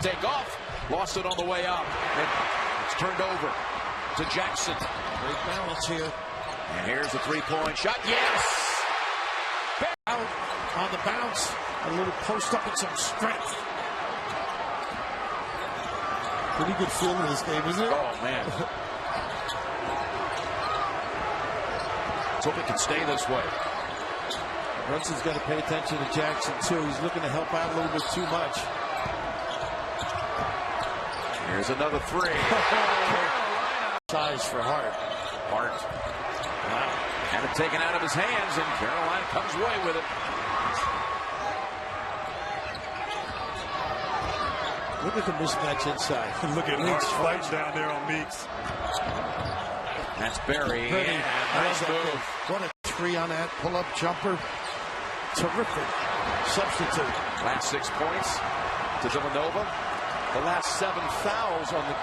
Take off, lost it on the way up. It's turned over to Jackson. Great balance here. And here's a three-point shot. Yes! Out on the bounce. A little post up and some strength. Pretty good feeling in this game, isn't it? Oh, man. Let's hope it can stay this way. Brunson's got to pay attention to Jackson, too. He's looking to help out a little bit too much. Here's another three. Size for Hart. Wow. Had it taken out of his hands, and Carolina comes away with it. Look at the mismatch inside. Look at Hart fighting down there on Meeks. That's Barry. Nice move. What a three on that pull-up jumper. Terrific substitute. Last 6 points to Villanova. The last 7 fouls on the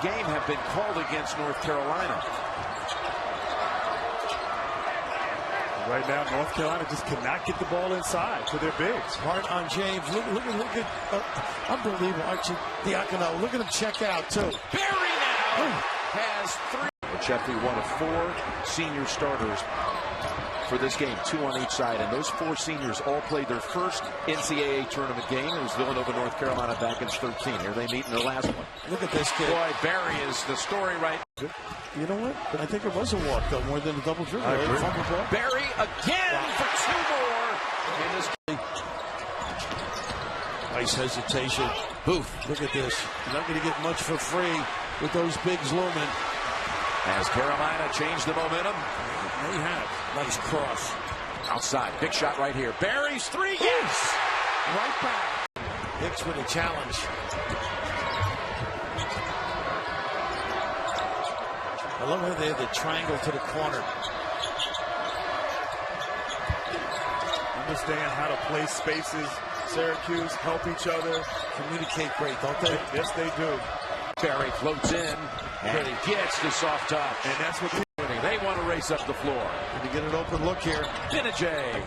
game have been called against North Carolina. Right now, North Carolina just cannot get the ball inside to their bigs. Hart on James. Look at unbelievable. Archie Diacono. Look at him check out, too. Barry now has 3. Sheffield, one of 4 senior starters for this game, 2 on each side, and those 4 seniors all played their first NCAA tournament game. It was Villanova, North Carolina back in 13. Here they meet in their last one. Look at this kid. Boy, Barry is the story right. You know what? I think it was a walk, though, more than a double dribble. Barry again for 2 more. And this nice hesitation. Booth. Look at this. You're not going to get much for free with those bigs looming. Has Carolina changed the momentum? They have. Nice cross. Outside. Big shot right here. Barry's 3. Yes! Right back. Hicks with a challenge. I love how they have the triangle to the corner. Understand how to play spaces. Syracuse help each other. Communicate great, don't they? Yes, they do. Barry floats in and he gets the soft touch. And that's what they want to race up the floor. Going to get an open look here. Dinajay.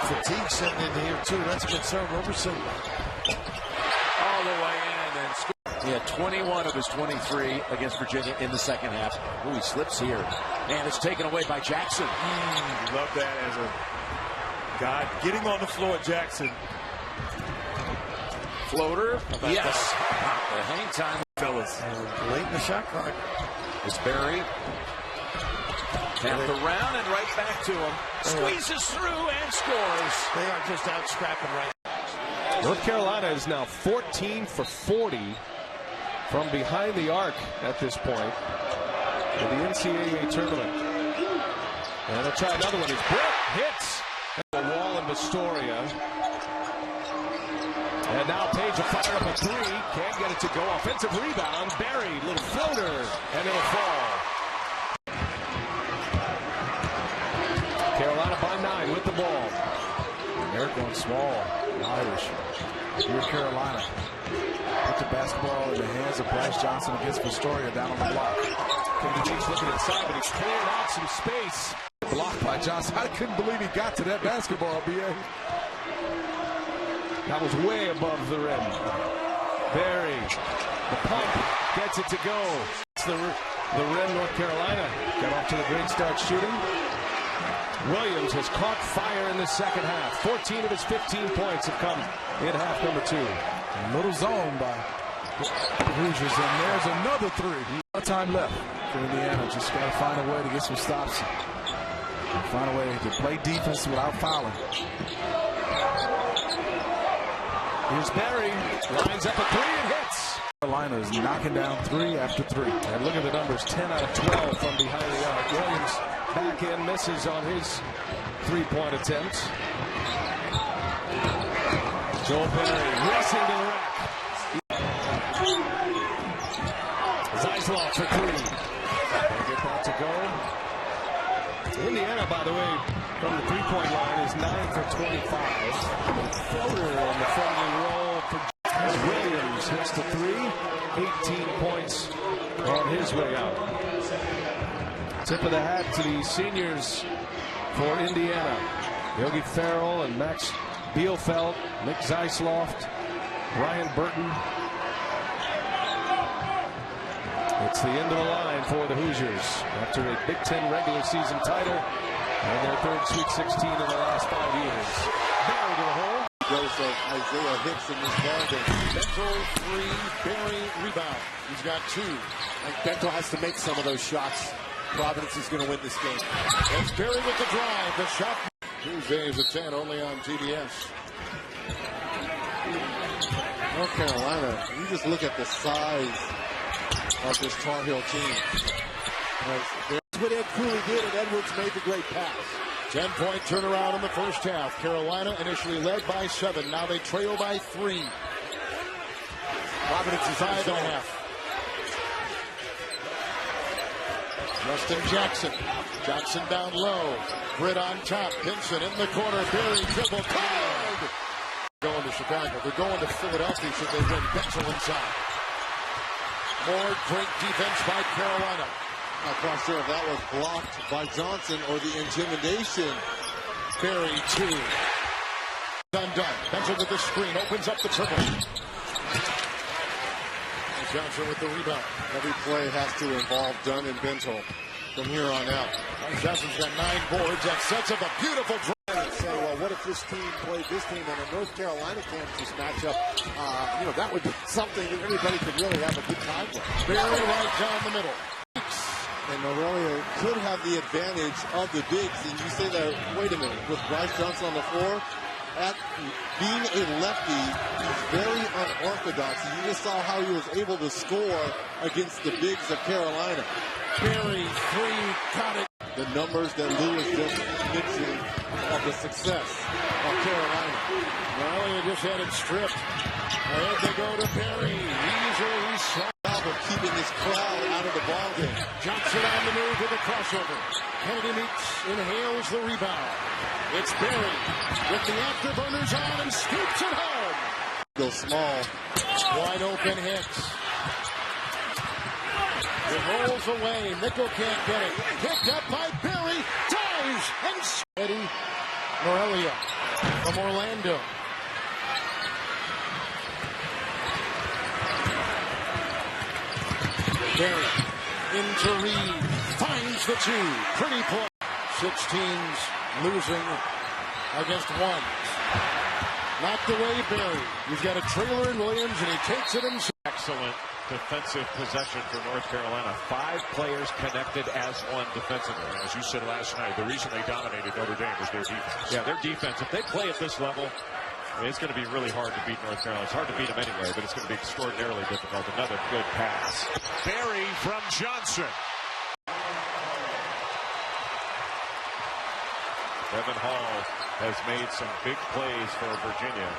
Fatigue setting in here, too. That's a concern. Roberson. All the way in and scored. He had 21 of his 23 against Virginia in the second half. Oh, he slips here. And it's taken away by Jackson. Love that as a guy getting on the floor, Jackson. Floater. Yes. The hang time. Fellas. Late in the shot clock. It's Barry. Tapped around and right back to him. Squeezes through and scores. They are just out scrapping right now. North Carolina is now 14 for 40 from behind the arc at this point in the NCAA tournament. And they'll try another one. His Britt hits the wall in Astoria. And now Page will fire up a 3. Can't get it to go. Offensive rebound. Barry, little floater, and it'll fall. Carolina by 9 with the ball. And they're going small. The Irish. Here Carolina. Put the basketball in the hands of Bryce Johnson against Astoria down on the block. Kevin James looking inside, but he's cleared out some space. Blocked by Johnson. I couldn't believe he got to that basketball, B.A. That was way above the rim. Barry, the pump, gets it to go. It's the rim, North Carolina. Got off to a great start shooting. Williams has caught fire in the second half. 14 of his 15 points have come in half number 2. A little zone by the Hoosiers, and there's another 3. No time left for Indiana. Just got to find a way to get some stops. And find a way to play defense without fouling. Here's Barry, lines up a 3 and hits. Carolina is knocking down 3 after 3. And look at the numbers, 10 out of 12 from behind the arc. Williams back in, misses on his 3-point attempts. Joel Barry racing to the rack. Zeisloff for 3. They get that to go. Indiana, by the way, from the 3-point line is 9 for 25. Floater on the friendly roll for Williams hits the 3. 18 points on his way out. Tip of the hat to the seniors for Indiana. Yogi Ferrell and Max Bielfeldt, Nick Zeisloft, Ryan Burton. It's the end of the line for the Hoosiers after a Big Ten regular season title and their third Sweet 16 in the last 5 years. Barry to the hole. Dose of Isaiah Hicks in this ball game. Bento 3, Barry rebound. He's got 2. And Bento has to make some of those shots. Providence is going to win this game. It's Barry with the drive. The shot. Tuesdays at 10 only on TBS. North Carolina, you just look at the size of this Tar Heel team. That's what Ed Cooley did, and Edwards made the great pass. 10-point turnaround in the first half. Carolina initially led by 7. Now they trail by 3. Providence is 5.5. Justin Jackson. Jackson down low. Britt on top. Pinson in the corner. Barry dribble. Called! Going to Chicago. They're going to Philadelphia should they win. Bensel inside. More great defense by Carolina. Not quite sure if that was blocked by Johnson or the intimidation. Barry 2. Undone. Bensel with the screen. Opens up the triple. Johnson with the rebound. Every play has to involve Dunn and Bensel from here on out. Johnson's got 9 boards. That sets up a beautiful drive. Say, well, what if this team played this team in a North Carolina Kansas matchup? That would be something that everybody could really have a good time with. Barry right down the middle. And Aurelia could have the advantage of the bigs. And you say that, wait a minute, with Bryce Johnson on the floor, at being a lefty, he's very unorthodox. And you just saw how he was able to score against the bigs of Carolina. Barry 3, got it. The numbers that Lewis just mentioned of the success of Carolina. Aurelia just had it stripped. Ahead they go to Barry. Easily shot. Of keeping this crowd out of the ball game. Johnson on the move with a crossover. Kennedy meets, inhales the rebound. It's Barry with the afterburners on and scoops it home. Go small. Wide open Hicks. It rolls away. Nickel can't get it. Picked up by Barry. Dives and Eddie Morelia from Orlando. Barry into Reed. Finds the 2. Pretty play. 6 teams losing against 1. Knocked away Barry. He's got a trailer in Williams and he takes it himself. Excellent defensive possession for North Carolina. 5 players connected as one defensively. And as you said last night, the reason they dominated Notre Dame was their defense. Yeah, their defense. If they play at this level, it's going to be really hard to beat North Carolina. It's hard to beat them anyway, but it's going to be extraordinarily difficult. Another good pass. Barry from Johnson. Evan Hall has made some big plays for Virginia.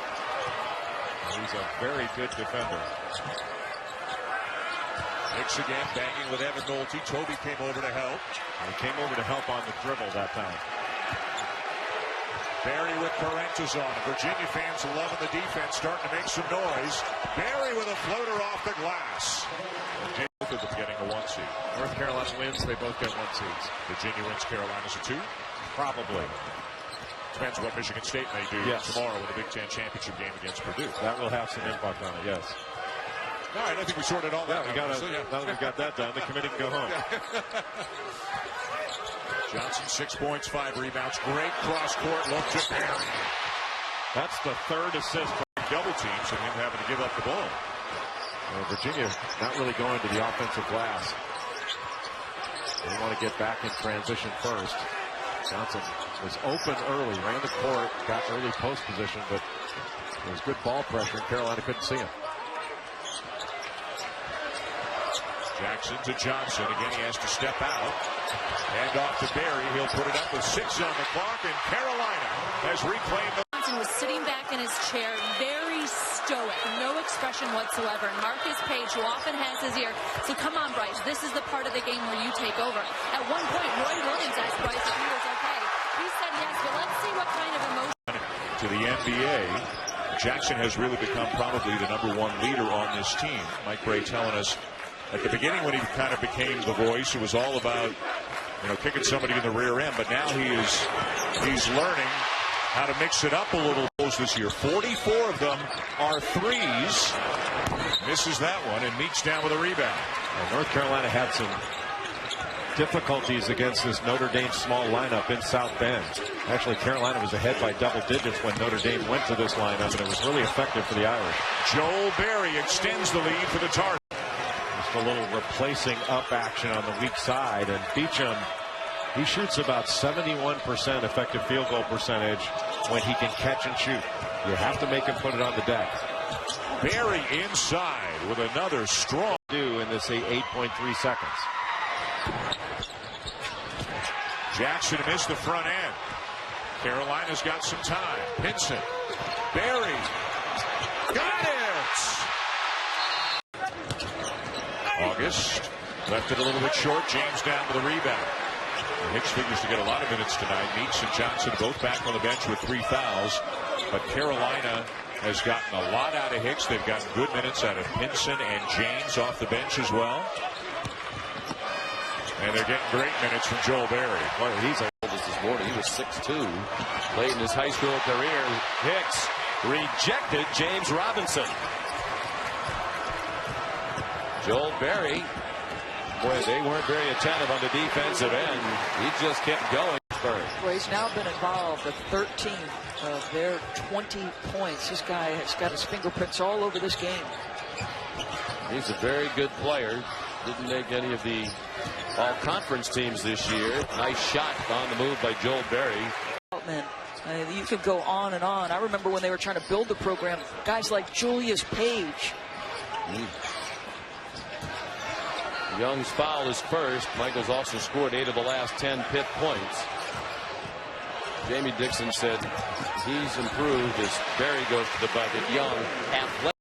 He's a very good defender. Hicks again, banging with Evan Nolte. Toby came over to help. He came over to help on the dribble that time. Barry with Parentis on. Virginia fans loving the defense, starting to make some noise. Barry with a floater off the glass. Both of them getting a 1 seed. North Carolina wins, they both get 1 seeds. Virginia wins, Carolina's a 2? Probably. Depends what Michigan State may do tomorrow in the Big Ten championship game against Purdue. That will have some impact on it, yes. All right, I think we sorted all that. Now that we got that done, the committee can go home. Johnson 6 points, 5 rebounds. Great cross court look to Barry. That's the 3rd assist. Double teams and him having to give up the ball. Virginia not really going to the offensive glass. They want to get back in transition first. Johnson was open early, ran the court, got early post position, but there was good ball pressure and Carolina couldn't see him. Jackson to Johnson. Again, he has to step out. Hand off to Barry. He'll put it up with 6 on the clock, and Carolina has reclaimed the... Johnson was sitting back in his chair, very stoic, no expression whatsoever. And Marcus Page, who often has his ear, said, come on, Bryce, this is the part of the game where you take over. At one point, Roy Williams asked Bryce if he was okay. He said yes, but let's see what kind of emotion. To the NBA, Jackson has really become probably the #1 leader on this team. Mike Bray telling us at the beginning when he kind of became the voice, it was all about, kicking somebody in the rear end. But now he's learning how to mix it up a little this year. 44 of them are threes. Misses that one and Meeks down with a rebound. Well, North Carolina had some difficulties against this Notre Dame small lineup in South Bend. Actually, Carolina was ahead by double digits when Notre Dame went to this lineup, and it was really effective for the Irish. Joel Berry extends the lead for the Tars. Just a little replacing up action on the weak side, and Beecham, he shoots about 71% effective field goal percentage when he can catch and shoot. You have to make him put it on the deck. Berry inside with another strong do in this 8.3 seconds. Jackson missed the front end. Carolina's got some time. Pinson. Berry. Got it! August left it a little bit short. James down with a rebound. Hicks figures to get a lot of minutes tonight. Meeks and Johnson both back on the bench with 3 fouls. But Carolina has gotten a lot out of Hicks. They've gotten good minutes out of Pinson and James off the bench as well. And they're getting great minutes from Joel Berry. Well, he's oldest this morning. He was 6'2". Played in his high school career. Hicks rejected James Robinson. Joel Berry. Boy, they weren't very attentive on the defensive end. He just kept going. Well, he's now been involved with 13 of their 20 points. This guy has got his fingerprints all over this game. He's a very good player. Didn't make any of the all-conference teams this year. Nice shot on the move by Joel Berry. Man, you could go on and on. I remember when they were trying to build the program, guys like Julius Page. Young's foul is first. Michaels also scored 8 of the last 10 Pitt points. Jamie Dixon said he's improved as Berry goes to the bucket. Young athletic.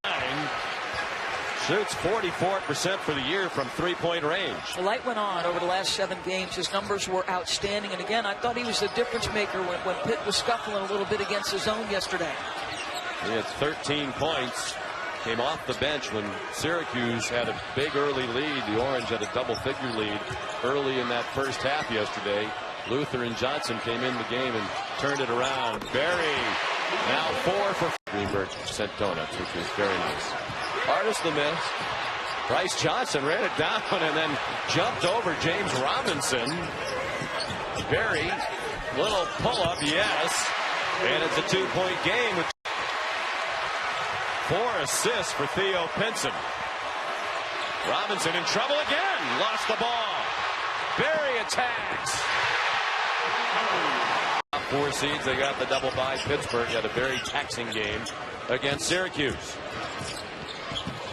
Shoots 44% for the year from 3-point range. The light went on over the last 7 games. His numbers were outstanding. And again, I thought he was the difference maker when Pitt was scuffling a little bit against his own yesterday. He had 13 points. Came off the bench when Syracuse had a big early lead. The Orange had a double-figure lead early in that first half yesterday. Luther and Johnson came in the game and turned it around. Berry now 4 for Greenberg sent donuts, which was very nice. Hardest to miss. Bryce Johnson ran it down and then jumped over James Robinson. Berry, little pull-up, yes. And it's a 2-point game with 4 assists for Theo Pinson. Robinson in trouble again. Lost the ball. Berry attacks. 4 seeds. They got the double bye. Pittsburgh had a very taxing game against Syracuse.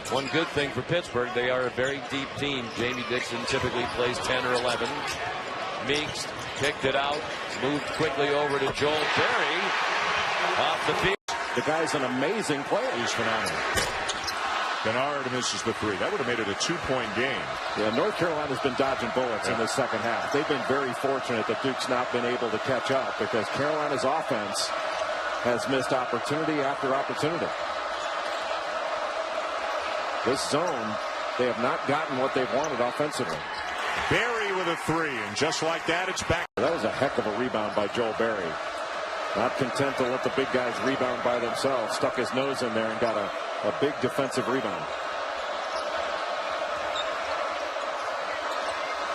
One good thing for Pittsburgh, they are a very deep team. Jamie Dixon typically plays 10 or 11. Meeks kicked it out. Moved quickly over to Joel Berry. Off the field. The guy's an amazing player. He's phenomenal. Bernard misses the 3. That would have made it a 2-point game. Yeah, North Carolina's been dodging bullets in the second half. They've been very fortunate that Duke's not been able to catch up because Carolina's offense has missed opportunity after opportunity. This zone, they have not gotten what they've wanted offensively. Berry with a 3, and just like that, it's back. That was a heck of a rebound by Joel Berry. Not content to let the big guys rebound by themselves. Stuck his nose in there and got a big defensive rebound.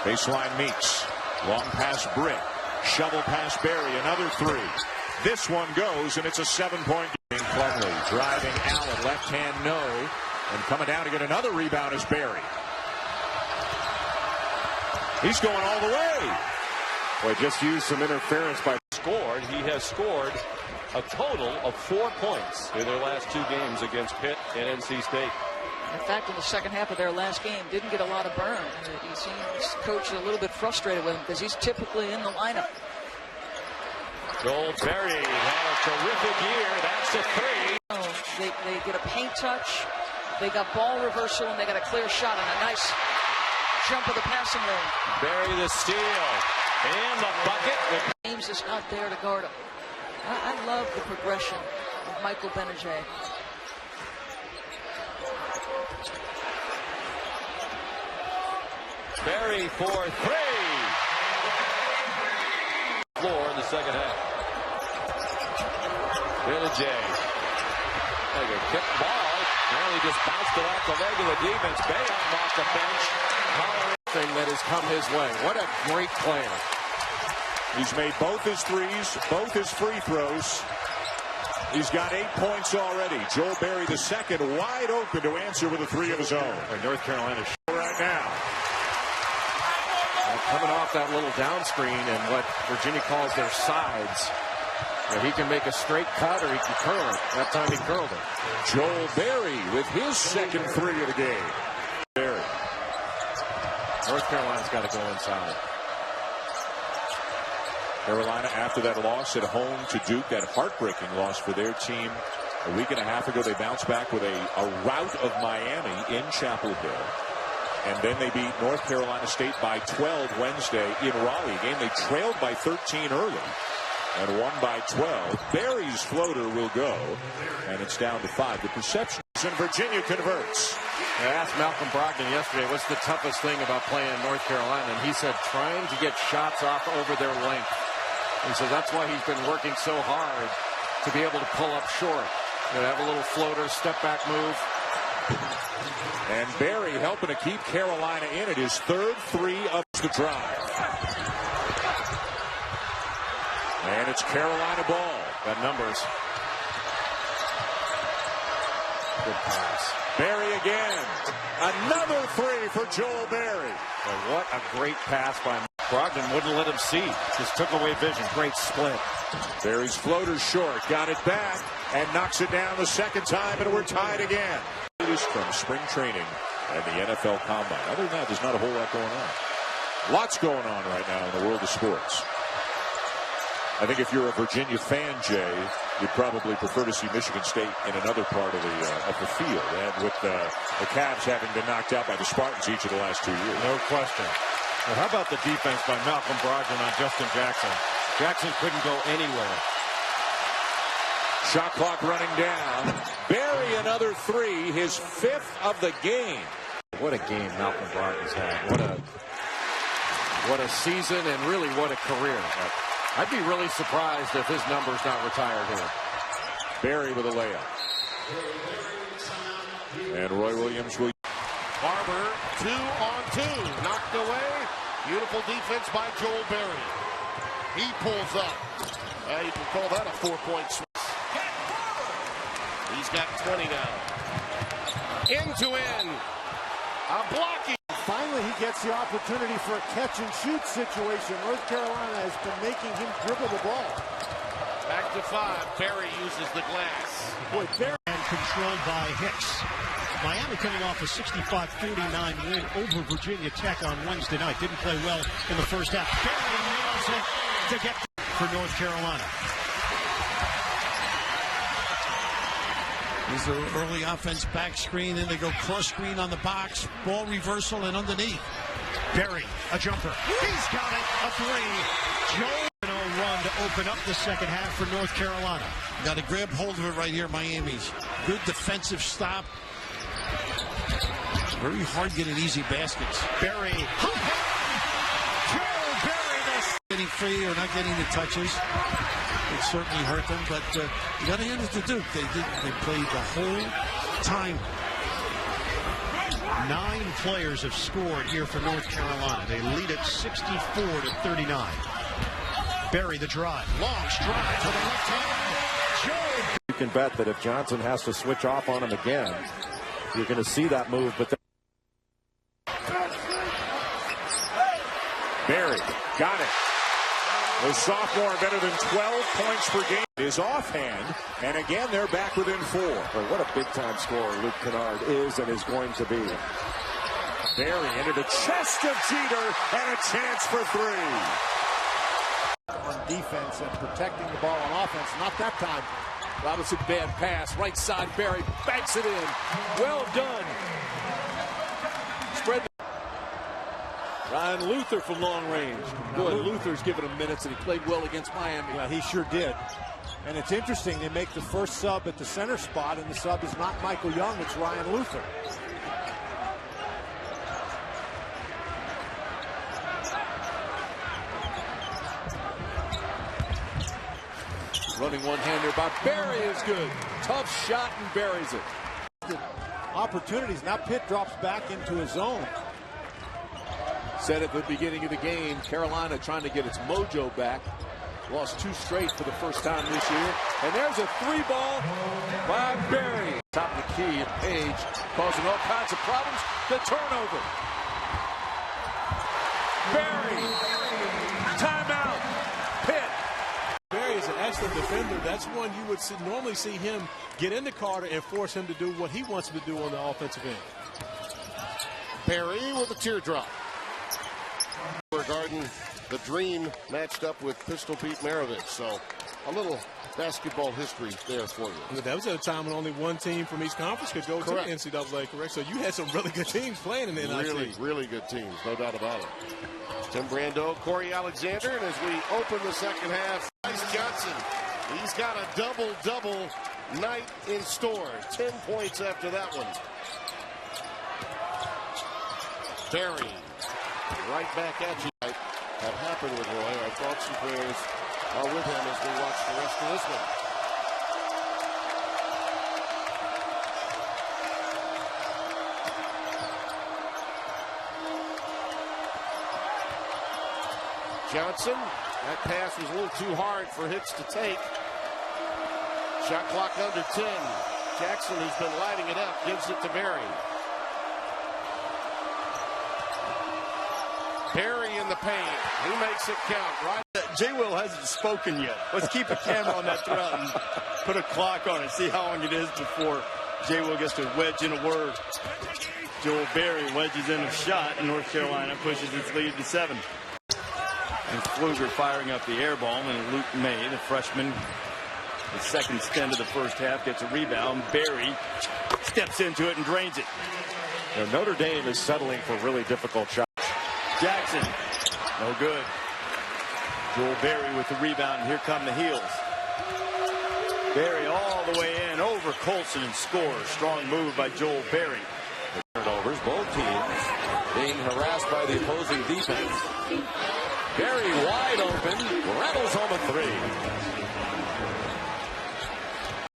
Baseline Meeks. Long pass Britt. Shovel pass Berry. Another 3. This one goes, and it's a 7-point game. Plumlee driving Allen. Left hand no. And coming down to get another rebound is Berry. He's going all the way. Boy, just used some interference by. He has scored a total of 4 points in their last 2 games against Pitt and NC State. In fact, in the second half of their last game, didn't get a lot of burn. He seems coach is a little bit frustrated with him because he's typically in the lineup. Joel Berry had a terrific year. That's a 3. They get a paint touch. They got ball reversal, and they got a clear shot on a nice jump of the passing lane. Berry the steal. And the bucket. James is not there to guard him. I love the progression of Michael Benajay. Berry for 3. Floor in the second half. J. Like a kick ball. Barely just bounced it off the leg of the defense. Bayham off the bench. Thing that has come his way. What a great player. He's made both his threes, both his free throws. He's got 8 points already. Joel Berry the second, wide open to answer with a three of his own. North Carolina right now. Coming off that little down screen and what Virginia calls their sides. He can make a straight cut or he can curl it. That time he curled it. Joel Berry with his second three of the game. Berry. North Carolina's got to go inside. Carolina, after that loss at home to Duke, that heartbreaking loss for their team a week and a half ago, they bounced back with a rout of Miami in Chapel Hill. And then they beat North Carolina State by 12 Wednesday in Raleigh, a game they trailed by 13 early and won by 12. Berry's floater will go, and it's down to 5. The perception is in Virginia converts. I asked Malcolm Brogdon yesterday, what's the toughest thing about playing in North Carolina? And he said, trying to get shots off over their length. He said that's why he's been working so hard to be able to pull up short. Have a little floater, step back move. And Berry helping to keep Carolina in it. His third three of the drive. And it's Carolina ball. Got numbers. Good pass. Berry again. Another three for Joel Berry. Well, what a great pass by Brogdon. Wouldn't let him see. Just took away vision. Great split. Berry's floater short. Got it back and knocks it down the second time, and we're tied again. It is from spring training and the NFL Combine. Other than that, there's not a whole lot going on. Lots going on right now in the world of sports. I think if you're a Virginia fan, Jay, you'd probably prefer to see Michigan State in another part of the field. And with the Cavs having been knocked out by the Spartans each of the last 2 years. No question. Well, how about the defense by Malcolm Brogdon on Justin Jackson? Jackson couldn't go anywhere. Shot clock running down. Berry another three, his fifth of the game. What a game Malcolm Brogdon's had. What a season and really what a career. I'd be really surprised if his number's not retired here. Berry with a layup. And Roy Williams will. Barber 2-on-2. Knocked away. Beautiful defense by Joel Berry. He pulls up. You can call that a 4-point swing. He's got 20 now. End to end. A blocking. Finally, he gets the opportunity for a catch-and-shoot situation. North Carolina has been making him dribble the ball. Back to 5. Berry uses the glass. Boy, Berry controlled by Hicks. Miami coming off a 65-49 win over Virginia Tech on Wednesday night. Didn't play well in the first half. Berry nails it to get for North Carolina. Here's the early offense back screen. Then they go cross screen on the box. Ball reversal and underneath. Berry, a jumper. He's got it. A three. Joe run to open up the second half for North Carolina. Got to grab hold of it right here, Miami's. Good defensive stop. Very hard getting easy baskets. Berry. Joe Berry. Getting free or not getting the touches. It certainly hurt them, but you got to hand it to Duke. They played the whole time. 9 players have scored here for North Carolina. They lead it 64-39. Berry the drive. Long stride to the left hand. You can bet that if Johnson has to switch off on him again, you're going to see that move. But Berry got it. The sophomore better than 12 points per game. His offhand, and again they're back within 4. Well, what a big-time scorer Luke Kennard is and is going to be. Berry into the chest of Jeter and a chance for 3. On defense and protecting the ball on offense. Not that time. Robinson, bad pass. Right side, Berry banks it in. Well done. Spread. Ryan Luther from long range. Boy, Luther's given him minutes, and he played well against Miami. Yeah, he sure did. And it's interesting, they make the first sub at the center spot, and the sub is not Michael Young, it's Ryan Luther. Running one-hander by Berry is good. Tough shot and buries it. Opportunities. Now Pitt drops back into his zone. Said at the beginning of the game, Carolina trying to get its mojo back. Lost 2 straight for the first time this year. And there's a 3-ball by Berry. Top of the key, and Page causing all kinds of problems. The turnover. Berry. Timeout. Pitt. Berry is an excellent defender. That's one you would normally see him get into Carter and force him to do what he wants him to do on the offensive end. Berry with a teardrop. Regarding the Dream matched up with Pistol Pete Maravich. So a little basketball history there for you. That was at a time when only one team from each conference could go Correct. to the NCAA, correct? So you had some really good teams playing in the NIT. Really good teams, no doubt about it. Tim Brando, Corey Alexander, and as we open the second half, Bryce Johnson, he's got a double-double night in store. 10 points after that one. Berry, right back at you. That happened with Roy. Our thoughts and prayers are with him as we watch the rest of this one. Johnson, that pass was a little too hard for Hicks to take. Shot clock under 10. Jackson, who's been lighting it up, gives it to Berry. Berry in the paint. He makes it count, right? J. Will hasn't spoken yet. Let's keep a camera on that throughout and put a clock on it. See how long it is before J. Will gets to wedge in a word. Joel Berry wedges in a shot, and North Carolina pushes its lead to 7. And Pfluger firing up the air ball, and Luke May, the freshman, the second stint of the first half, gets a rebound. Berry steps into it and drains it. Now, Notre Dame is settling for really difficult shots. Jackson, no good. Joel Berry with the rebound, and here come the heels. Berry all the way in, over Colson, and scores. Strong move by Joel Berry. Turnovers, both teams being harassed by the opposing defense. Berry wide open, rattles home a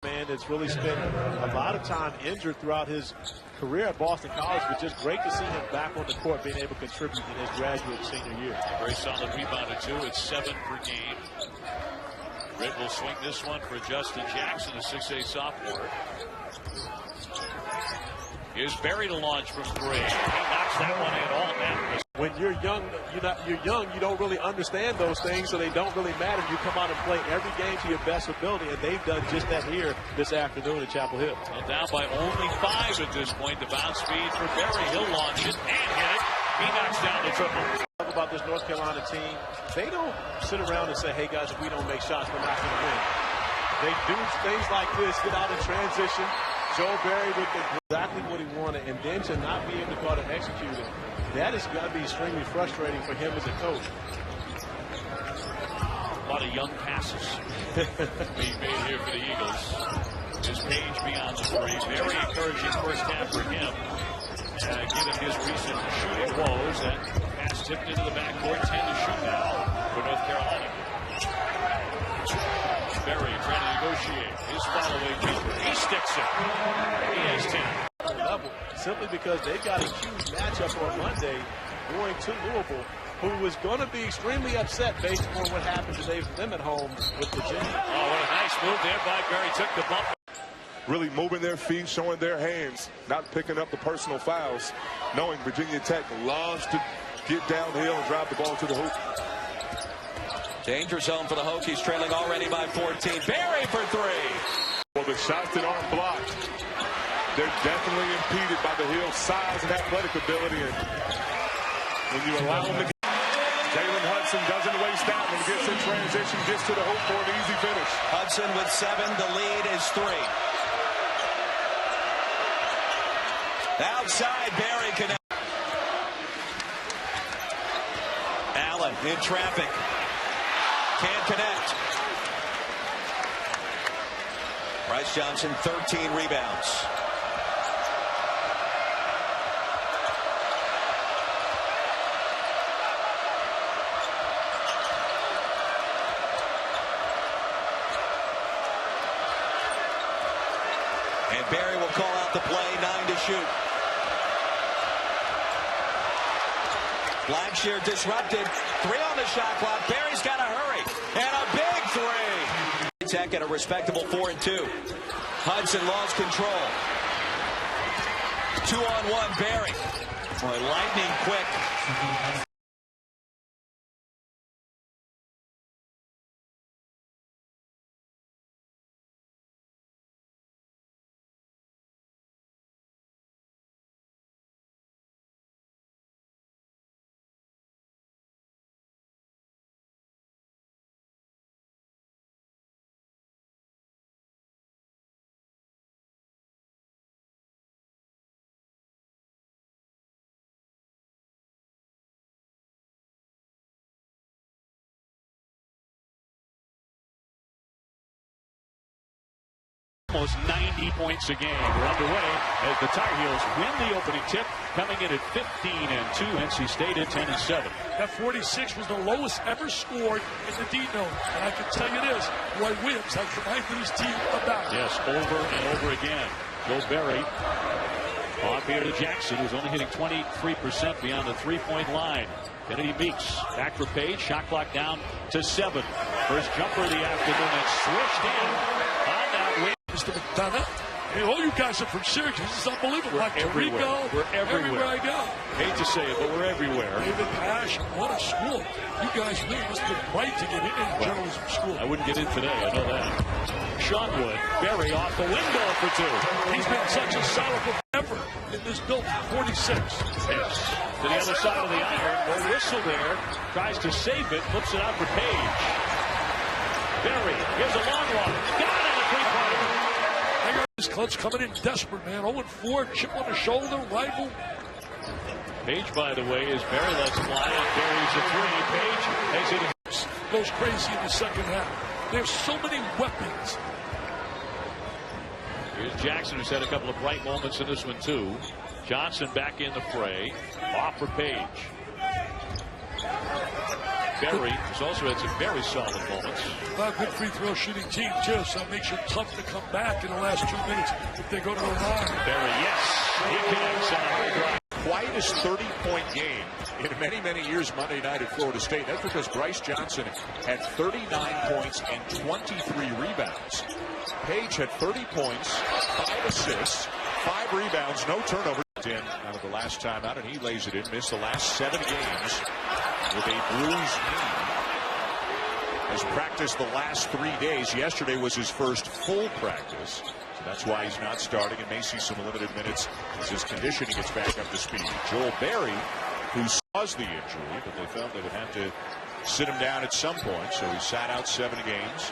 3. Man that's really spent a lot of time injured throughout his career at Boston College, but just great to see him back on the court being able to contribute in his graduate senior year. Very solid rebounder too. It's 7 per game. Red will swing this one for Justin Jackson, a 6'8" sophomore. Here's Berry to launch from 3. He knocks that one in all net. When you're young, you don't really understand those things, so they don't really matter. You come out and play every game to your best ability, and they've done just that here this afternoon at Chapel Hill. Well, down by only 5 at this point. The bounce speed for Berry. He'll launch it and hit it. He knocks down the triple. About this North Carolina team, they don't sit around and say, hey guys, if we don't make shots, we're not going to win. They do things like this, get out in transition. Joe Berry with exactly what he wanted, and then to not be able to go out and execute it, that is going to be extremely frustrating for him as a coach. A lot of young passes being made here for the Eagles. His Page beyond the 3. Very encouraging first half for him. Given his recent shooting woes, that pass tipped into the backcourt, 10 to shoot now for North Carolina. Berry trying to negotiate his follow-away keeper. He sticks it. He has 10. Level, simply because they got a huge matchup on Monday going to Louisville, who was going to be extremely upset based on what happened to them at home with Virginia. Oh, what a nice move there by Berry. Took the bump. Really moving their feet, showing their hands, not picking up the personal fouls, knowing Virginia Tech loves to get downhill and drive the ball to the hoop. Danger zone for the Hokies, trailing already by 14. Berry for 3. Well, the shots that aren't blocked, they're definitely impeded by the Hill's size and athletic ability. And when you allow them to get, Jalen Hudson doesn't waste that one. Gets in transition, gets to the hoop for an easy finish. Hudson with 7. The lead is 3. Outside, Berry connects. Allen in traffic. Can't connect. Bryce Johnson, 13 rebounds. call out the play. 9 to shoot. Blackshear disrupted. 3 on the shot clock. Barry's got to hurry. And a big 3. Tech at a respectable 4-2. Hudson lost control. 2-on-1 Barry. Boy, lightning quick. Almost 90 points a game. We're underway as the Tar Heels win the opening tip, coming in at 15-2. NC State at 10-7. That 46 was the lowest ever scored in the D-Zone. And I can tell you this, Roy Williams has reminded his team about it. Yes, over and over again. Joe Barry off here to Jackson, who's only hitting 23% beyond the three-point line. Kennedy Meeks back for Page. Shot clock down to 7. First jumper of the afternoon and switched in on that wing. Mr. McDonough. Hey, all you guys are from Syracuse. This is unbelievable. We're everywhere. We're everywhere. Everywhere I go. Hate to say it, but we're everywhere. David Pash, what a school. You guys really must have been right to get in journalism school. I wouldn't get in today, I know that. Sean Wood, Barry off the window for 2. He's been such a solid forever in this building. 46. Yes. To the other side of the iron. No whistle there. Tries to save it. Flips it out for Page. Barry gives a long one. Got it. A three-pointer. This club's coming in desperate, man. 0-4, chip on the shoulder, rival. Page, by the way, is Barry lets fly, and Barry's a 3. Page makes it. Goes crazy in the second half. There's so many weapons. Here's Jackson, who's had a couple of bright moments in this one, too. Johnson back in the fray. Off for Page. Barry has also had some very solid moments. A good free throw shooting team, too, so it makes it tough to come back in the last 2 minutes if they go to the line. Barry, yes. He connects on a high drive. Quietest 30-point game in many, many years Monday night at Florida State. That's because Bryce Johnson had 39 points and 23 rebounds. Page had 30 points, 5 assists, 5 rebounds, no turnover. In out of the last time out, and he lays it in. Missed the last 7 games with a bruised knee. Has practiced the last 3 days. Yesterday was his first full practice, so that's why he's not starting and may see some limited minutes as his conditioning gets back up to speed. Joel Barry, who caused the injury, but they felt they would have to sit him down at some point, so he sat out 7 games.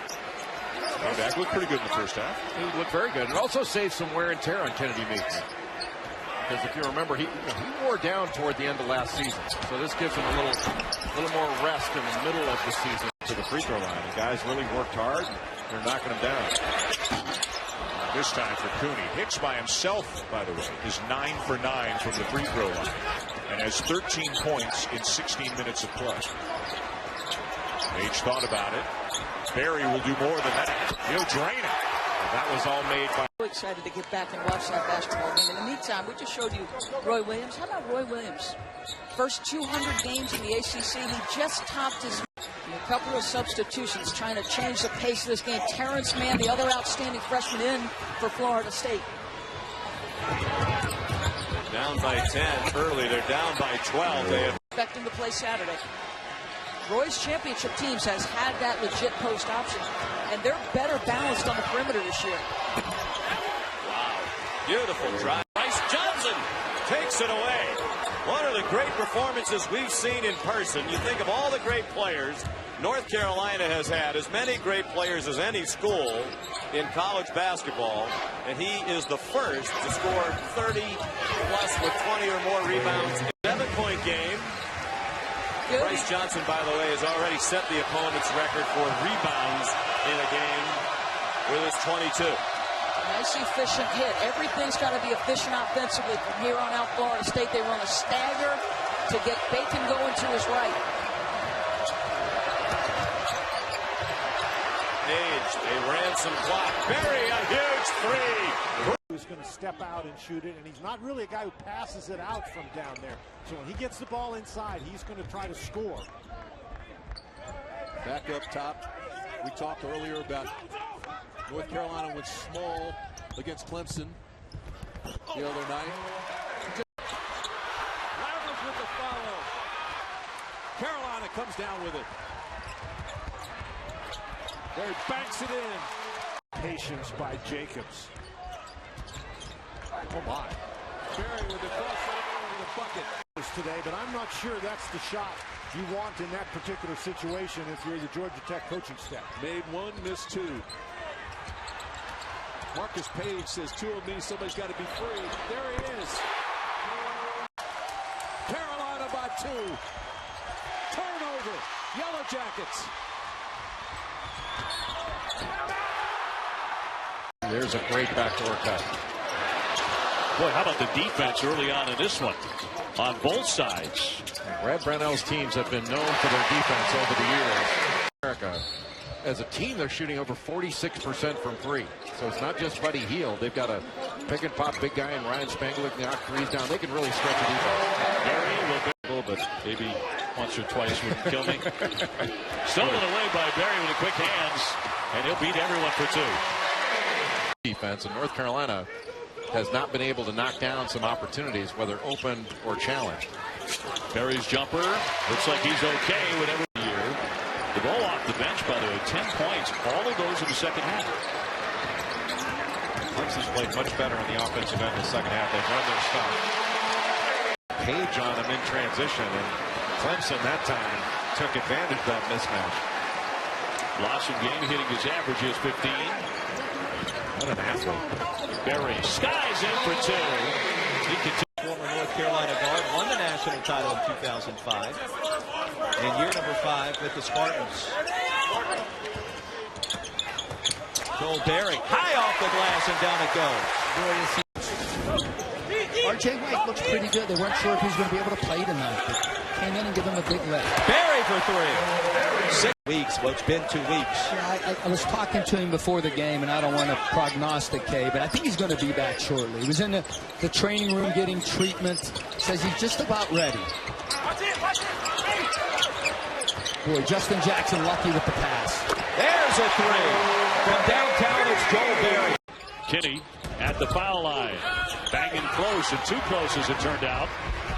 Came back, looked pretty good in the first half. He looked very good. It also saved some wear and tear on Kennedy Meeks. Because if you remember, he wore down toward the end of last season. So this gives him a little more rest in the middle of the season. To the free throw line. The guys really worked hard. They're knocking him down. This time for Cooney. Hicks by himself, by the way, is 9 for 9 from the free throw line. And has 13 points in 16 minutes of play. Page thought about it. Barry will do more than that. He'll drain it. That was all made by. Excited to get back and watch that basketball game. In the meantime, we just showed you Roy Williams. How about Roy Williams? First 200 games in the ACC, he just topped his. A couple of substitutions trying to change the pace of this game. Terrence Mann, the other outstanding freshman in for Florida State. Down by 10 early. They're down by 12. They have Expecting to play Saturday. Roy's championship teams has had that legit post option, and they're better balanced on the perimeter this year. Wow. Beautiful drive. Bryce Johnson takes it away. One of the great performances we've seen in person. You think of all the great players North Carolina has had, as many great players as any school in college basketball, and he is the first to score 30 plus with 20 or more rebounds. 7-point game. Bryce Johnson, by the way, has already set the opponent's record for rebounds in a game with his 22. Nice efficient hit. Everything's got to be efficient offensively from here on out. Florida State, they run a stagger to get Bacon going to his right. Page, a ransom clock. Barry, a huge 3. Who's going to step out and shoot it, and he's not really a guy who passes it out from down there. So when he gets the ball inside, he's going to try to score. Back up top. We talked earlier about North Carolina went small against Clemson the other night. Lammers with the follow. Carolina comes down with it. Barry banks it in. Patience by Jacobs. Oh my. Barry with the crossover over the bucket. Today, but I'm not sure that's the shot you want in that particular situation if you're the Georgia Tech coaching staff. Made one, missed two. Marcus Page says 2 of me, somebody's got to be free. There he is. Carolina by 2. Turnover. Yellow Jackets. There's a great backdoor cut. Boy, how about the defense early on in this one? On both sides. Brad Brownell's teams have been known for their defense over the years. America, as a team, they're shooting over 46% from 3. So it's not just Buddy Hield. They've got a pick and pop big guy and Ryan Spangler can knock threes down. They can really stretch a defense. Barry will be, but maybe once or twice would kill me. Stolen away by Barry with the quick hands, and he'll beat everyone for 2. Defense, and North Carolina has not been able to knock down some opportunities, whether open or challenged. Barry's jumper looks like he's okay with every year. The ball off the bench, by the way, 10 points. All of those in the second half. Clemson's played much better on the offensive end in the second half. They've run their stuff. Page on them in transition, and Clemson that time took advantage of that mismatch. Blossom game hitting his averages 15. What an athlete. Barry skies in for 2. He continues. Former North Carolina guard, won the national title in 2005. And year number 5 with the Spartans. Joel Barry, high off the glass and down it goes. R.J. White looks pretty good. They weren't sure if he was going to be able to play tonight, but came in and give him a big lift. Barry for 3. 6 weeks. Well, it's been 2 weeks. Yeah, I was talking to him before the game, and I don't want to prognosticate, but I think he's going to be back shortly. He was in the training room getting treatment. Says he's just about ready. Boy, Justin Jackson lucky with the pass. There's a 3. From downtown, it's Joel Barry. Kinney at the foul line. Banging close, and too close as it turned out.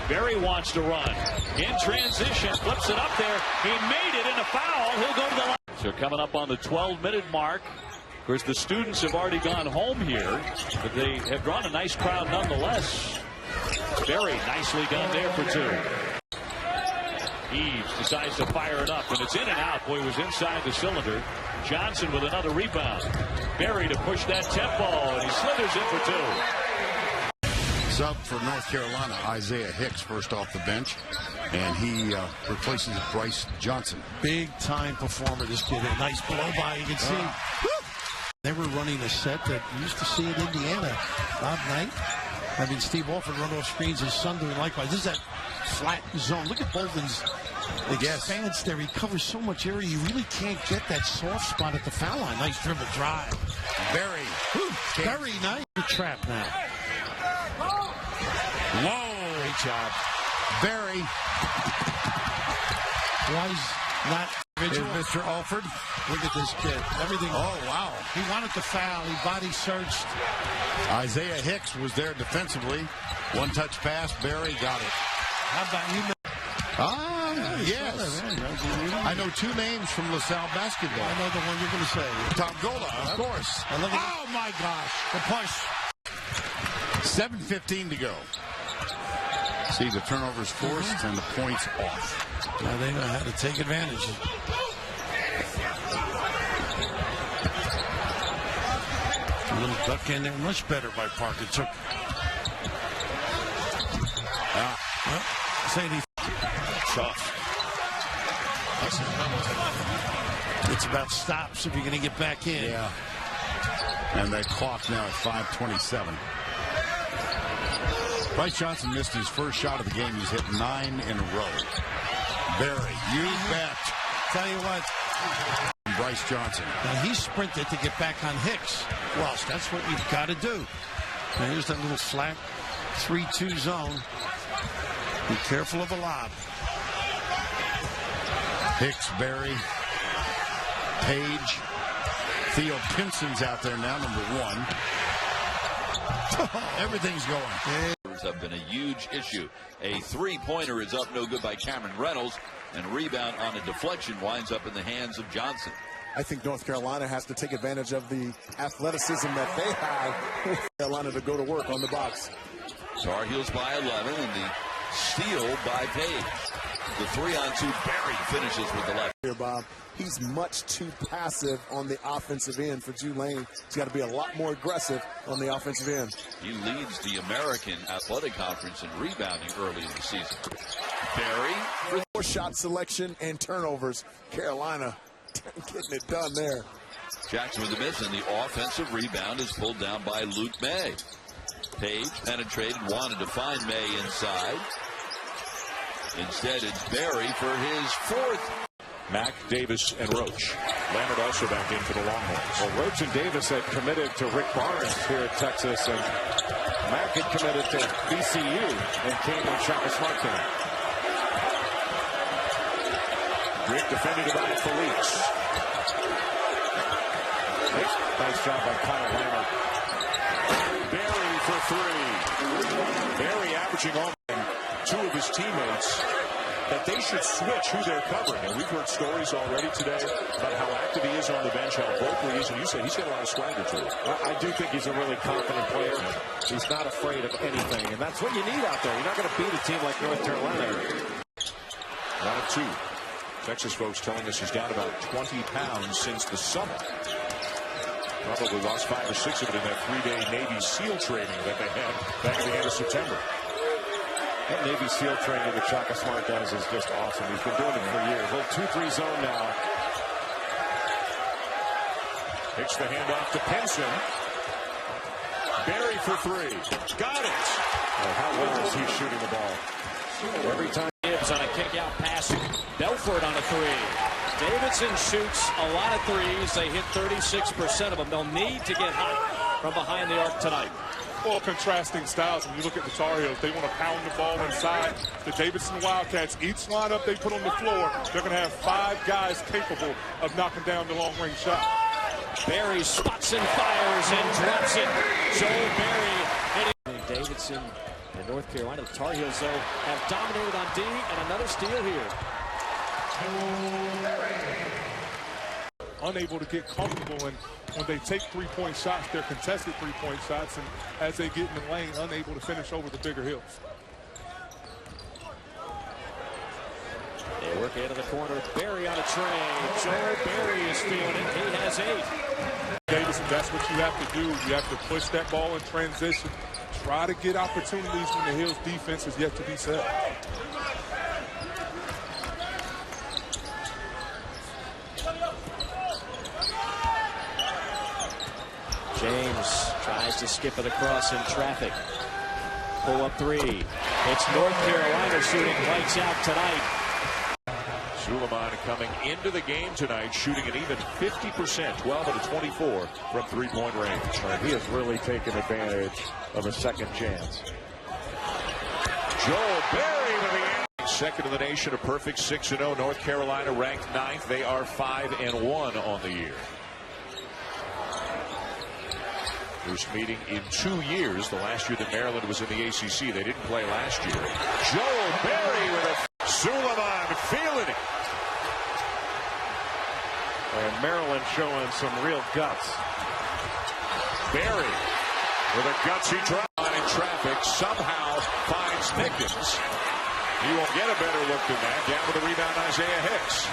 Barry wants to run. In transition, flips it up there. He made it in a foul. He'll go to the line. So coming up on the 12-minute mark. Of course, the students have already gone home here, but they have drawn a nice crowd nonetheless. Barry nicely done there for 2. Eves decides to fire it up, and it's in and out. Boy, was inside the cylinder. Johnson with another rebound. Barry to push that tempo, and he slithers in for 2. Sub for North Carolina, Isaiah Hicks, first off the bench, and he replaces Bryce Johnson. Big time performer, this kid. A nice blow by, you can see. They were running a set that you used to see in Indiana. Bob Knight. I mean, Steve Alford run off screens, his son doing likewise. This is that flat zone. Look at Bolden's expanse there. He covers so much area. You really can't get that soft spot at the foul line. Nice dribble drive. Barry. Very nice. Trap now. Low. Great job. Barry. Was not Is Mr. Alford. Look at this kid. Everything. Oh, wow. He wanted to foul. He body searched. Isaiah Hicks was there defensively. One touch pass. Barry got it. How about you? Yes. I know 2 names from LaSalle basketball. I know the one you're going to say. Tom Gola, of course. Oh, my gosh. The push. 7:15 to go. See the turnovers forced and the points off. Now they know how to take advantage. A little duck in there. Much better by Parker. Took. Sadie. Tough. It's about stops if you're going to get back in. Yeah. And that clock now at 5:27. Bryce Johnson missed his first shot of the game. He's hit 9 in a row. Barry, you bet. Tell you what. Bryce Johnson. Now he sprinted to get back on Hicks. Well, that's what you've got to do. And here's that little flat 3-2 zone. Be careful of the lob. Hicks, Berry, Page, Theo Pinson's out there now, number 1. Everything's going. Have been a huge issue. A three-pointer is up no good by Cameron Reynolds, and rebound on a deflection winds up in the hands of Johnson. I think North Carolina has to take advantage of the athleticism that they have. Carolina to go to work on the box. Tar Heels by 11, and the steal by Page. The 3-on-2, Berry finishes with the left. Here, Bob, he's much too passive on the offensive end for Tulane. He's got to be a lot more aggressive on the offensive end. He leads the American Athletic Conference in rebounding early in the season. Berry for more shot selection and turnovers. Carolina getting it done there. Jackson with the miss, and the offensive rebound is pulled down by Luke May. Page penetrated, wanted to find May inside. Instead, it's Berry for his 4th. Mack, Davis, and Roach. Lambert also back in for the Longhorns. Well, Roach and Davis had committed to Rick Barnes here at Texas, and Mack had committed to VCU and came and Shaka Smart down. Rick defended by Felix. Nice job by Kyle Lambert. Berry for 3. Berry averaging on 2 of his teammates that they should switch who they're covering. And we've heard stories already today about how active he is on the bench, how vocal he is, and you said he's got a lot of swagger to it. I do think he's a really confident player. He's not afraid of anything, and that's what you need out there. You're not going to beat a team like North Carolina. 1 of 2. Texas folks telling us he's down about 20 pounds since the summer. Probably lost 5 or 6 of it in that 3-day Navy SEAL training that they had back at the end of September. That Navy SEAL training that Shaka Smart does is just awesome. He's been doing it for years. Little 2-3 zone now. Hits the handoff to Pinson. Berry for 3. Got it. Oh, how well is he shooting the ball? Every time. Gibbs on a kick-out pass. Belfort on a 3. Davidson shoots a lot of threes. They hit 36% of them. They'll need to get hot from behind the arc tonight. Well, contrasting styles. When you look at the Tar Heels, they want to pound the ball inside. The Davidson Wildcats, each lineup they put on the floor, they're going to have 5 guys capable of knocking down the long-range shot. Berry spots and fires and drops it. Joel Berry. Davidson and North Carolina. The Tar Heels, though, have dominated on D, and another steal here. Unable to get comfortable, and when they take 3-point shots, they're contested 3-point shots, and as they get in the lane, unable to finish over the bigger Heels. They work into the corner. Berry on a trade. Joel Berry is feeling it. He has 8. Davidson, that's what you have to do. You have to push that ball in transition. Try to get opportunities when the Heels defense is yet to be set. James tries to skip it across in traffic. Pull up 3. It's North Carolina shooting lights out tonight. Suleiman coming into the game tonight, shooting an even 50%, 12 out of 24 from 3-point range. He has really taken advantage of a second chance. Joel Berry with the end. Second in the nation, a perfect 6-0. North Carolina ranked 9th. They are 5-1 on the year. First meeting in 2 years. The last year that Maryland was in the ACC. They didn't play last year. Joel Berry with a Suleiman feeling it. And Maryland showing some real guts. Berry with a gutsy drive in traffic. Somehow finds Pickens. He won't get a better look than that. Down with the rebound, Isaiah Hicks.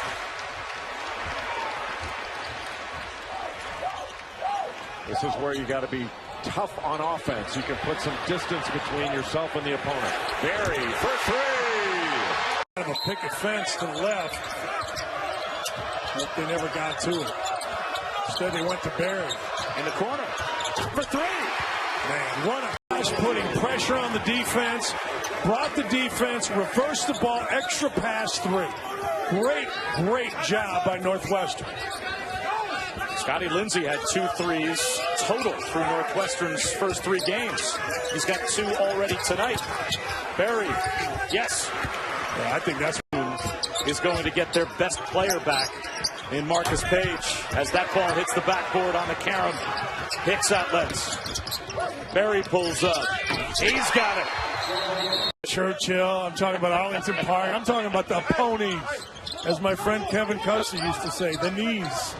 This is where you got to be tough on offense. You can put some distance between yourself and the opponent. Berry for 3. Kind of a picket fence to the left. But they never got to it. Instead, they went to Berry. In the corner. For 3. Man, what a guys putting pressure on the defense. Brought the defense, reversed the ball, extra pass 3. Great job by Northwestern. Scotty Lindsey had 2 threes total through Northwestern's first 3 games. He's got 2 already tonight. Barry, yes. Yeah, I think that's who is going to get their best player back in Marcus Page as that ball hits the backboard on the carom. Hicks outlets. Barry pulls up. He's got it. Churchill, I'm talking about Arlington Park. I'm talking about the ponies, as my friend Kevin Custer used to say, the knees.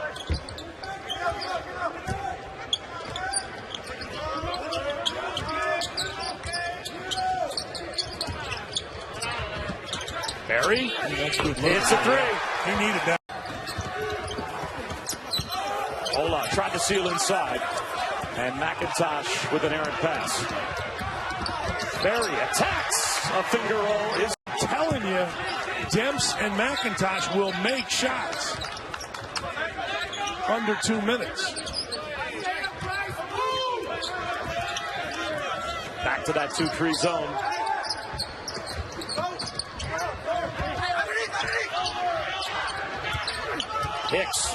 Barry hits a 3. He needed that. Ola tried to seal inside. And McIntosh with an errant pass. Barry attacks. A finger roll is telling you, Demps and McIntosh will make shots under 2 minutes. Back to that 2-3 zone. Hicks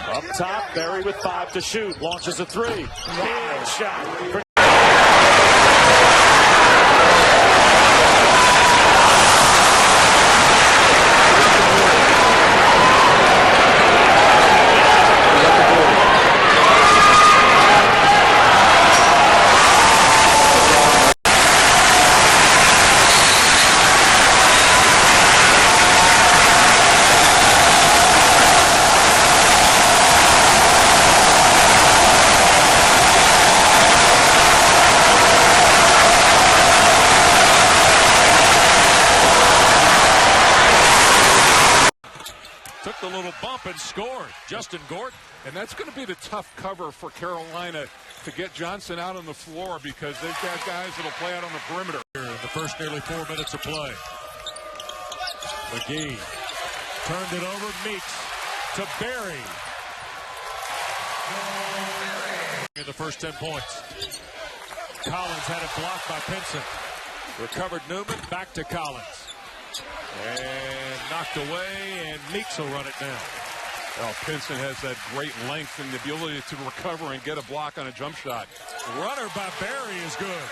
up top. Barry with 5 to shoot. Launches a 3. Big shot. Took the little bump and scored. Justin Gordon. And that's going to be the tough cover for Carolina to get Johnson out on the floor because they've got guys that'll play out on the perimeter. In the first nearly 4 minutes of play. McGee turned it over. Meeks to Barry. In the first 10 points. Collins had it blocked by Pinson. Recovered Newman. Back to Collins. And knocked away, and Meeks will run it down. Well, Pinson has that great length and the ability to recover and get a block on a jump shot. Runner by Barry is good.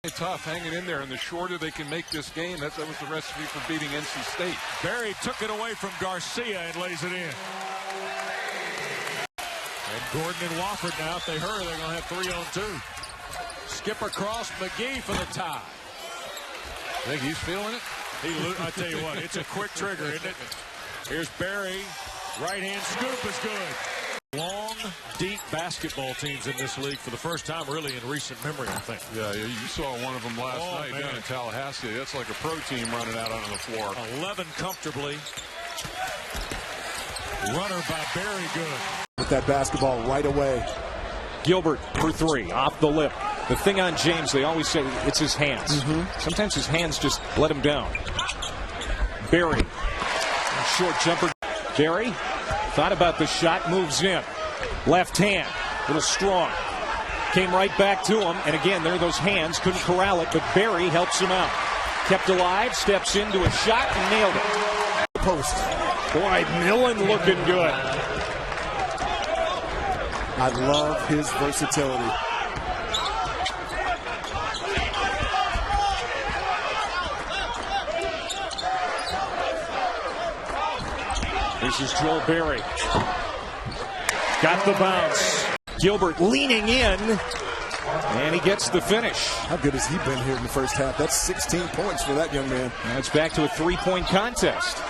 It's tough hanging in there, and the shorter they can make this game, that was the recipe for beating NC State. Barry took it away from Garcia and lays it in. And Gordon and Wofford now, if they hurry, they're going to have 3 on 2. Skip across McGee for the tie. I think he's feeling it. I tell you what, it's a quick trigger, isn't it? Here's Barry. Right-hand scoop is good. Long, deep basketball teams in this league for the first time really in recent memory, I think. Yeah, you saw one of them last night down in Tallahassee. That's like a pro team running out on the floor. 11 comfortably. Runner by Barry good. With that basketball right away. Gilbert for 3, off the lip. The thing on James, they always say it's his hands. Sometimes his hands just let him down. Barry, short jumper. Barry thought about the shot, moves in. Left hand, a little strong. Came right back to him, and again, there are those hands, couldn't corral it, but Barry helps him out. Kept alive, steps into a shot, and nailed it. Post. Boy, Millen looking good. I love his versatility. This is Joel Barry. Got the bounce. Gilbert leaning in, and he gets the finish. How good has he been here in the first half? That's 16 points for that young man. Now it's back to a 3-point contest.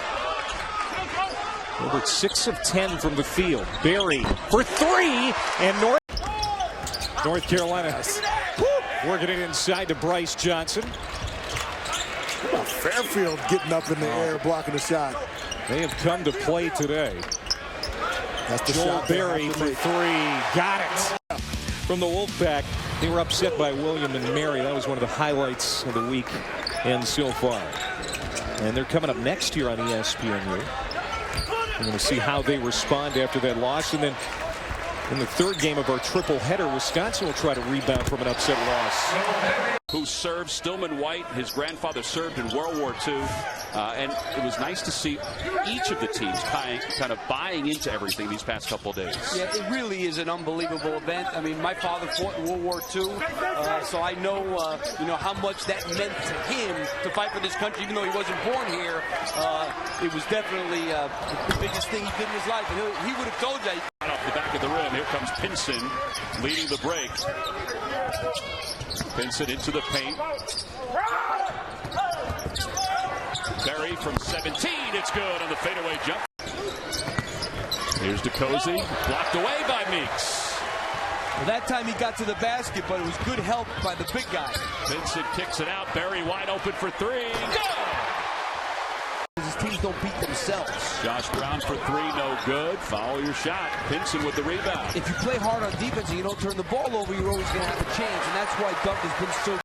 Gilbert 6 of 10 from the field. Barry for 3, and North Carolina working it inside to Bryce Johnson. Fairfield getting up in the air, blocking the shot. They have come to play today. That's the Joel shot Barry for 3. Got it. From the Wolfpack, they were upset by William and Mary. That was one of the highlights of the week and so far. And they're coming up next year on ESPNU. We're going to see how they respond after that loss. And then In the third game of our triple header, Wisconsin will try to rebound from an upset loss. Who served Stillman White. His grandfather served in World War II. And it was nice to see each of the teams kind of buying into everything these past couple of days. Yeah, it really is an unbelievable event. I mean, my father fought in World War II, so I know, how much that meant to him to fight for this country, even though he wasn't born here. It was definitely the biggest thing he did in his life, and he would have told you. Off the back of the rim, here comes Pinson leading the break. Pinson into the paint. Berry from 17, it's good on the fadeaway jump. Here's DeCozy, blocked away by Meeks. Well, that time he got to the basket, but it was good help by the big guy. Vincent kicks it out, Berry wide open for three. Good! His teams don't beat themselves. Josh Brown for three, no good. Follow your shot. Pinson with the rebound. If you play hard on defense and you don't turn the ball over, you're always going to have a chance, and that's why Dunk has been so